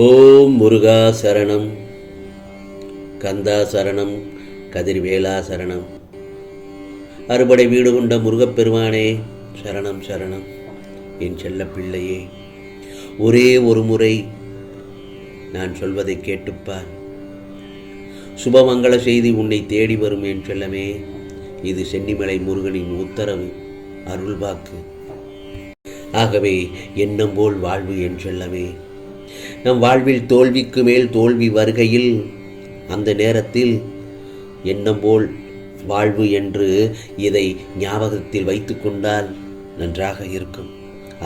ஓம் முருகா சரணம், கந்தா சரணம், கதிர்வேலா சரணம். அறுபடை வீடு கொண்ட முருகப்பெருமானே சரணம் சரணம். என் செல்ல பிள்ளையே, ஒரே ஒரு முறை நான் சொல்வதை கேட்டுப்பார். சுபமங்கள செய்தி உன்னை தேடி வரும் என் செல்லமே. இது சென்னிமலை முருகனின் உத்தரவு, அருள்வாக்கு. ஆகவே எண்ணம் போல் வாழ்வு என் செல்லமே. நம் வாழ்வில் தோல்விக்கு மேல் தோல்வி வருகையில் அந்த நேரத்தில் எண்ணம் போல் வாழ்வு என்று இதை ஞாபகத்தில் வைத்து கொண்டால் நன்றாக இருக்கும்.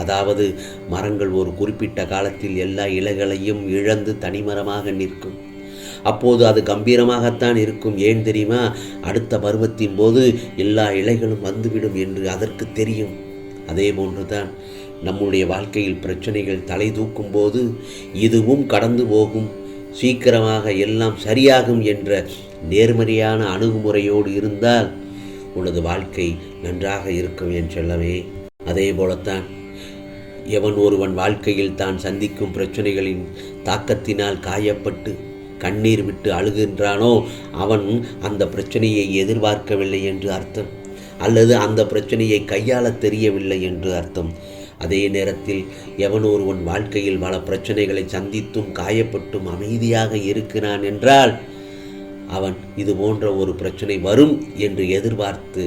அதாவது மரங்கள் ஒரு குறிப்பிட்ட காலத்தில் எல்லா இலைகளையும் இழந்து தனிமரமாக நிற்கும். அப்போது அது கம்பீரமாகத்தான் இருக்கும். ஏன் தெரியுமா? அடுத்த பருவத்தின் போது எல்லா இலைகளும் வந்துவிடும் என்று அதற்கு தெரியும். அதே போன்றுதான் நம்முடைய வாழ்க்கையில் பிரச்சனைகள் தலை தூக்கும் போது இதுவும் கடந்து போகும், சீக்கிரமாக எல்லாம் சரியாகும் என்ற நேர்மறையான அணுகுமுறையோடு இருந்தால் உனது வாழ்க்கை நன்றாக இருக்கும் என் செல்லமே. அதே போலத்தான் எவன் ஒருவன் வாழ்க்கையில் தான் சந்திக்கும் பிரச்சனைகளின் தாக்கத்தினால் காயப்பட்டு கண்ணீர் விட்டு அழுகின்றானோ அவன் அந்த பிரச்சனையை எதிர்பார்க்கவில்லை என்று அர்த்தம், அல்லது அந்த பிரச்சனையை கையாள தெரியவில்லை என்று அர்த்தம். அதே நேரத்தில் எவன் ஒருவன் வாழ்க்கையில் பல பிரச்சனைகளை சந்தித்தும் காயப்பட்டும் அமைதியாக இருக்கிறான் என்றால் அவன் இது போன்ற ஒரு பிரச்சனை வரும் என்று எதிர்பார்த்து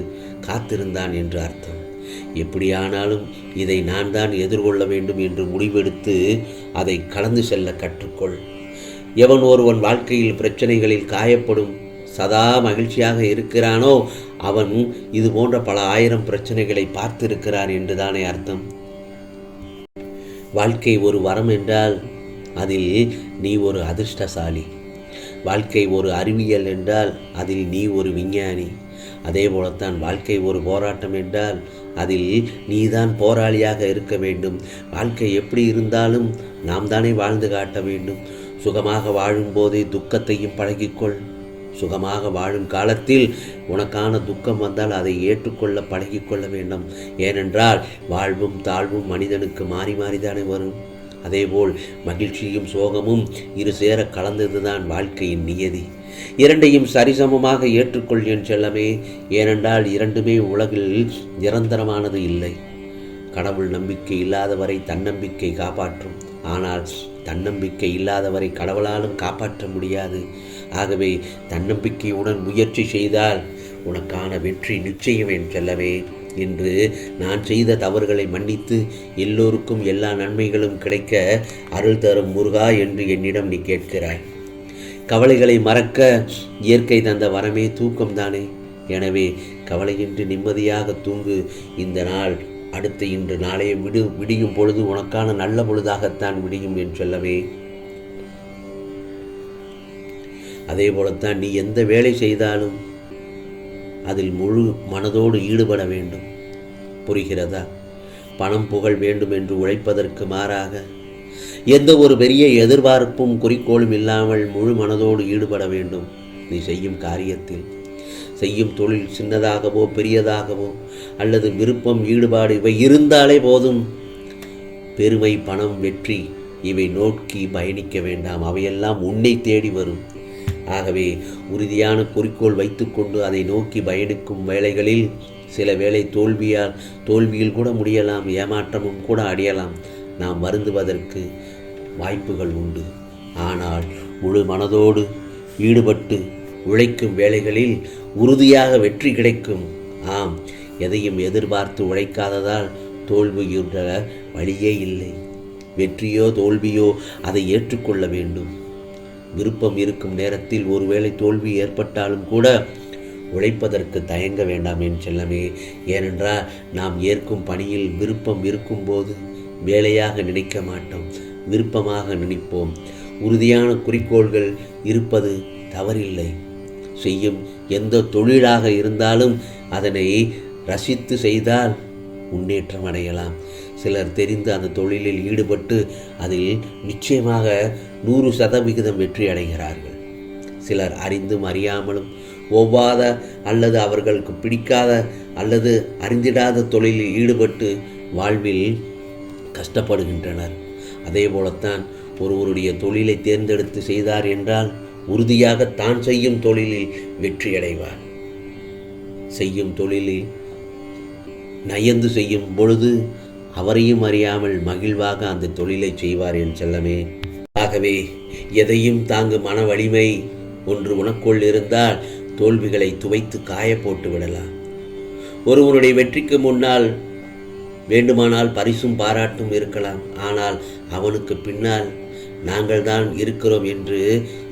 காத்திருந்தான் என்று அர்த்தம். எப்படியானாலும் இதை நான் தான் எதிர்கொள்ள வேண்டும் என்று முடிவெடுத்து அதை கடந்து செல்ல கற்றுக்கொள். எவன் ஒருவன் வாழ்க்கையில் பிரச்சனைகளில் காயப்படும் சதா மகிழ்ச்சியாக இருக்கிறானோ அவன் இது போன்ற பல ஆயிரம் பிரச்சனைகளை பார்த்திருக்கிறான் என்றுதானே அர்த்தம். வாழ்க்கை ஒரு வரம் என்றால் அதில் நீ ஒரு அதிர்ஷ்டசாலி. வாழ்க்கை ஒரு அறிவியல் என்றால் அதில் நீ ஒரு விஞ்ஞானி. அதே போலத்தான் வாழ்க்கை ஒரு போராட்டம் என்றால் அதில் நீதான் போராளியாக இருக்க வேண்டும். வாழ்க்கை எப்படி இருந்தாலும் நாம் தானே வாழ்ந்து காட்ட வேண்டும். சுகமாக வாழும் போதே துக்கத்தையும் பழகிக்கொள். சுகமாக வாழும் காலத்தில் உனக்கான துக்கம் வந்தால் அதை ஏற்றுக்கொள்ள பழகிக்கொள்ள வேண்டும். ஏனென்றால் வாழ்வும் தாழ்வும் மனிதனுக்கு மாறி மாறிதானே வரும். அதேபோல் மகிழ்ச்சியும் சோகமும் இரு சேர கலந்ததுதான் வாழ்க்கையின் நியதி. இரண்டையும் சரிசமமாக ஏற்றுக்கொள் என் செல்லமே. ஏனென்றால் இரண்டுமே உலகில் நிரந்தரமானது இல்லை. கடவுள் நம்பிக்கை இல்லாதவரை தன்னம்பிக்கை காப்பாற்றும். ஆனால் தன்னம்பிக்கை இல்லாதவரை கடவுளாலும் காப்பாற்ற முடியாது. ஆகவே தன்னம்பிக்கையுடன் முயற்சி செய்தால் உனக்கான வெற்றி நிச்சயம் என் செல்லவே. இன்று நான் செய்த தவறுகளை மன்னித்து எல்லோருக்கும் எல்லா நன்மைகளும் கிடைக்க அருள் தரும் முருகா என்று என்னிடம் நீ கேட்கிறாய். கவலைகளை மறக்க இயற்கை தந்த வரமே தூக்கம்தானே. எனவே கவலையின்றி நிம்மதியாக தூங்கு. இந்த நாள் அடுத்த இன்று நாளைய விடியும் பொழுது உனக்கான நல்ல பொழுதாகத்தான் விடியும் என் செல்லவே. அதே போலத்தான் நீ எந்த வேலை செய்தாலும் அதில் முழு மனதோடு ஈடுபட வேண்டும். புரிகிறதா? பணம் புகழ் வேண்டும் என்று உழைப்பதற்கு மாறாக எந்த ஒரு பெரிய எதிர்பார்ப்பும் குறிக்கோளும் இல்லாமல் முழு மனதோடு ஈடுபட வேண்டும். நீ செய்யும் காரியத்தில், செய்யும் தொழில் சின்னதாகவோ பெரியதாகவோ அல்லது விருப்பம் ஈடுபாடு இவை இருந்தாலே போதும். பெருமை பணம் வெற்றி இவை நோக்கி பயணிக்க வேண்டாம். அவையெல்லாம் உன்னை தேடி வரும். ஆகவே உறுதியான குறிக்கோள் வைத்துக்கொண்டு அதை நோக்கி பயணிக்கும் வேளைகளில் சில வேளை தோல்வியில் கூட முடியலாம், ஏமாற்றமும் கூட அடையலாம். நாம் வருந்துவதற்கு வாய்ப்புகள் உண்டு. ஆனால் முழு மனதோடு ஈடுபட்டு உழைக்கும் வேளைகளில் உறுதியாக வெற்றி கிடைக்கும். ஆம், எதையும் எதிர்பார்த்து உழைக்காததால் தோல்வியுன்ற வழியே இல்லை. வெற்றியோ தோல்வியோ அதை ஏற்றுக்கொள்ள வேண்டும். விருப்பம் இருக்கும் நேரத்தில் ஒருவேளை தோல்வி ஏற்பட்டாலும் கூட உழைப்பதற்கு தயங்க வேண்டாம் என் செல்லமே. ஏனென்றால் நாம் ஏற்கும் பணியில் விருப்பம் இருக்கும்போது வேலையாக நினைக்க மாட்டோம், விருப்பமாக நினைப்போம். உறுதியான குறிக்கோள்கள் இருப்பது தவறில்லை. செய்யும் எந்த தொழிலாக இருந்தாலும் அதனை ரசித்து செய்தால் முன்னேற்றம் அடையலாம். சிலர் தெரிந்து அந்த தொழிலில் ஈடுபட்டு அதில் நிச்சயமாக 100% வெற்றி அடைகிறார்கள். சிலர் அறிந்தும் அறியாமலும் ஒவ்வாத அல்லது அவர்களுக்கு பிடிக்காத அல்லது அறிந்திடாத தொழிலில் ஈடுபட்டு வாழ்வில் கஷ்டப்படுகின்றனர். அதே போலத்தான் ஒருவருடைய தொழிலை தேர்ந்தெடுத்து செய்தார் என்றால் உறுதியாக தான் செய்யும் தொழிலில் வெற்றியடைவார். செய்யும் தொழிலில் நயந்து செய்யும் பொழுது அவரையும் அறியாமல் மகிழ்வாக அந்த தொழிலை செய்வார் என் செல்லமே. ஆகவே எதையும் தாங்கும் மன வலிமை ஒன்று உனக்குள் இருந்தால் தோல்விகளை துவைத்து காய போட்டு விடலாம். ஒருவனுடைய வெற்றிக்கு முன்னால் வேண்டுமானால் பரிசும் பாராட்டும் இருக்கலாம். ஆனால் அவனுக்கு பின்னால் நாங்கள் தான் இருக்கிறோம் என்று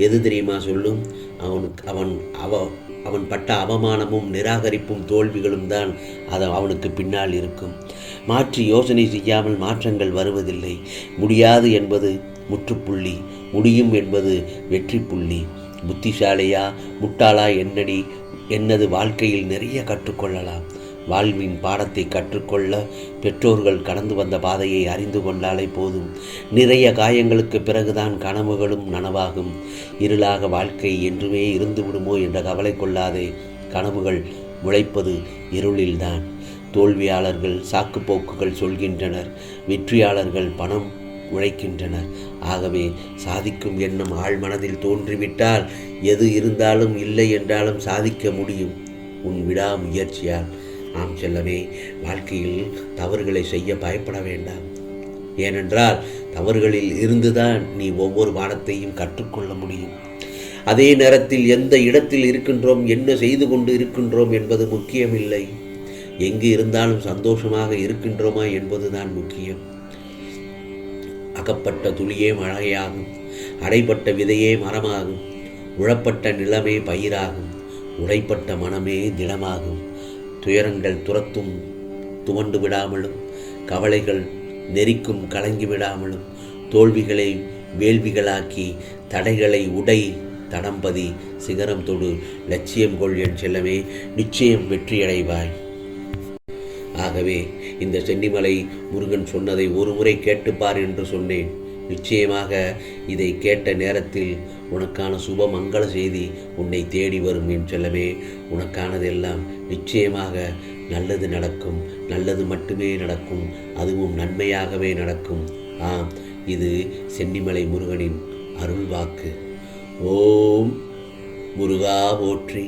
எது தெரியுமா சொல்லும்? அவன் பட்ட அவமானமும் நிராகரிப்பும் தோல்விகளும் தான் அவனுக்கு பின்னால் இருக்கும். மாற்றி யோசனை செய்யாமல் மாற்றங்கள் வருவதில்லை. முடியாது என்பது முற்றுப்புள்ளி, முடியும் என்பது வெற்றி புள்ளி. புத்திசாலியா முட்டாளா என்னது வாழ்க்கையில் நிறைய கற்றுக்கொள்ளலாம். வாழ்வின் பாடத்தை கற்றுக்கொள்ள பெற்றோர்கள் கடந்து வந்த பாதையை அறிந்து கொண்டாலே போதும். நிறைய காயங்களுக்கு பிறகுதான் கனவுகளும் நனவாகும். இருளாக வாழ்க்கை என்றுமே இருந்து விடுமோ என்ற கவலை கொள்ளாதே. கனவுகள் முளைப்பது இருளில்தான். தோல்வியாளர்கள் சாக்குப்போக்குகள் சொல்கின்றனர், வெற்றியாளர்கள் பணம் உழைக்கின்றனர். ஆகவே சாதிக்கும் எண்ணம் ஆழ் மனதில் தோன்றிவிட்டால் எது இருந்தாலும் இல்லை என்றாலும் சாதிக்க முடியும் உன் விடாமுயற்சியால். ஆம் செல்லமே, வாழ்க்கையில் தவறுகளை செய்ய பயப்பட வேண்டாம். ஏனென்றால் தவறுகளில் இருந்துதான் நீ ஒவ்வொரு பாடத்தையும் கற்றுக்கொள்ள முடியும். அதே நேரத்தில் எந்த இடத்தில் இருக்கின்றோம், என்ன செய்து கொண்டு இருக்கின்றோம் என்பது முக்கியமில்லை. எங்கு இருந்தாலும் சந்தோஷமாக இருக்கின்றோமா என்பதுதான் முக்கியம். அகப்பட்ட துளியே மழையாகும், அடைப்பட்ட விதையே மரமாகும், உழப்பட்ட நிலமே பயிராகும், உடைப்பட்ட மனமே திடமாகும். துயரங்கள் துரத்தும் துவண்டு விடாமலும், கவலைகள் நெறிக்கும் கலங்கி விடாமலும், தோல்விகளை வேள்விகளாக்கி தடைகளை உடை தடம்பதி சிகரம் தொடு, லட்சியம் கொள் என் செல்லமே, நிச்சயம் வெற்றியடைவாய். ஆகவே இந்த சென்னிமலை முருகன் சொன்னதை ஒரு முறை கேட்டுப்பார் என்று சொன்னேன். நிச்சயமாக இதை கேட்ட நேரத்தில் உனக்கான சுப மங்கள செய்தி உன்னை தேடி வரும் என் செல்லமே. உனக்கானதெல்லாம் நிச்சயமாக நல்லது நடக்கும், நல்லது மட்டுமே நடக்கும், அதுவும் நன்மையாகவே நடக்கும். ஆம், இது சென்னிமலை முருகனின் அருள் வாக்கு. ஓம் முருகா போற்றி,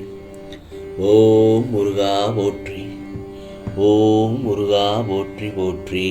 ஓம் முருகா போற்றி, ஓம் முருகா போற்றி போற்றி.